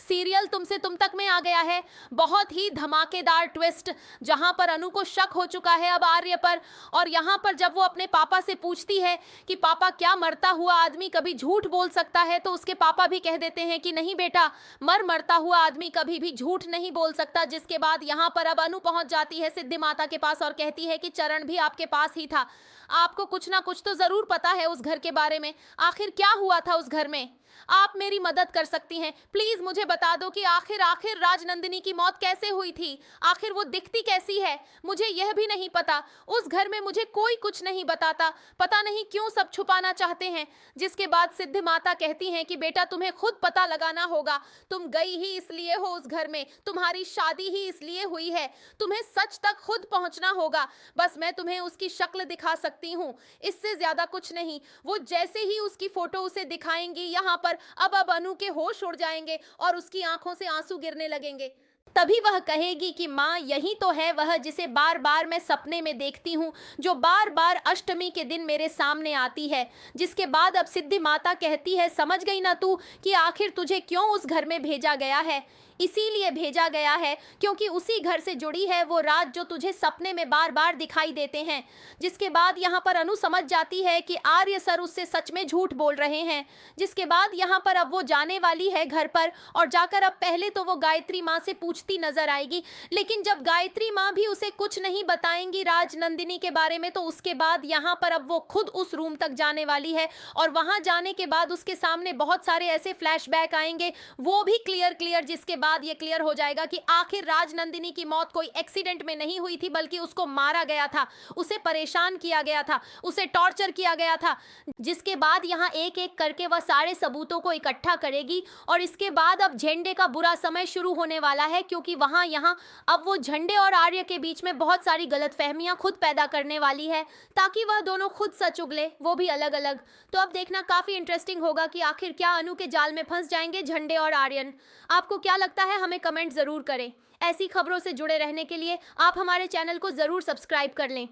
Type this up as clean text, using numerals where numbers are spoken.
Serial तुमसे तुम तक में आ गया है। बहुत ही धमाकेदार ट्विस्ट, जहां पर अनु को शक हो चुका है अब आर्य पर। और यहां पर जब वो अपने पापा से पूछती है कि पापा क्या मरता हुआ आदमी कभी झूठ बोल सकता है, तो उसके पापा भी कह देते हैं कि नहीं बेटा, मरता हुआ आदमी कभी भी झूठ नहीं बोल सकता। जिसके बाद यहां पर अब अनु पहुंच जाती है सिद्धि माता के पास और कहती है कि चरण भी आपके पास ही था, आपको कुछ ना कुछ तो जरूर पता है उस घर के बारे में। आखिर क्या हुआ था उस घर में? आप मेरी मदद कर सकती हैं, प्लीज मुझे बता दो कि आखिर आखिर राजनंदिनी की मौत कैसे हुई थी, आखिर वो दिखती कैसी है। मुझे यह भी नहीं पता, उस घर में मुझे कोई कुछ नहीं बताता, पता नहीं क्यों सब छुपाना चाहते हैं। जिसके बाद सिद्ध माता कहती हैं कि बेटा तुम्हें खुद पता लगाना होगा, तुम गई ही इसलिए हो उस घर में, तुम्हारी शादी ही इसलिए हुई है, तुम्हें सच तक खुद पहुंचना होगा। बस मैं तुम्हें उसकी शक्ल दिखा सकती हूँ, इससे ज्यादा कुछ नहीं। वो जैसे ही उसकी फोटो उसे दिखाएंगी, यहाँ पर अब अनु के होश उड़ जाएंगे और उसकी आंखों से आंसू गिरने लगेंगे। तभी वह कहेगी कि माँ यही तो है वह जिसे बार बार मैं सपने में देखती हूँ, जो बार बार अष्टमी के दिन मेरे सामने आती है। जिसके बाद अब सिद्धि माता कहती है समझ गई ना तू कि आखिर तुझे क्यों उस घर में भेजा गया है? इसीलिए भेजा गया है क्योंकि उसी घर से जुड़ी है वो राज जो तुझे सपने में बार बार दिखाई देते हैं। जिसके बाद यहाँ पर अनु समझ जाती है कि आर्य सर उससे सच में झूठ बोल रहे हैं। जिसके बाद यहाँ पर अब वो जाने वाली है घर पर और जाकर अब पहले तो वो गायत्री माँ से पूछती नजर आएगी, लेकिन जब गायत्री माँ भी उसे कुछ नहीं बताएंगी राजनंदिनी के बारे में, तो उसके बाद यहाँ पर अब वो खुद उस रूम तक जाने वाली है और वहां जाने के बाद उसके सामने बहुत सारे ऐसे फ्लैशबैक आएंगे, वो भी क्लियर। जिसके बाद ये क्लियर हो जाएगा कि आखिर राजनंदिनी की मौत कोई एक्सीडेंट में नहीं हुई थी, बल्कि उसको मारा गया था, उसे परेशान किया गया था, उसे टॉर्चर किया गया था। जिसके बाद यहाँ एक एक करके वह सारे सबूतों को इकट्ठा करेगी और इसके बाद अब झंडे का बुरा समय शुरू होने वाला है, क्योंकि वहां यहाँ अब वो झंडे और आर्य के बीच में बहुत सारी गलतफहमियां खुद पैदा करने वाली है, ताकि वह दोनों खुद सच उगले, वो भी अलग अलग। तो अब देखना काफी इंटरेस्टिंग होगा कि आखिर क्या अनु के जाल में फंस जाएंगे झंडे और आर्यन। आपको क्या लगता है हमें कमेंट जरूर करें। ऐसी खबरों से जुड़े रहने के लिए आप हमारे चैनल को जरूर सब्सक्राइब कर लें।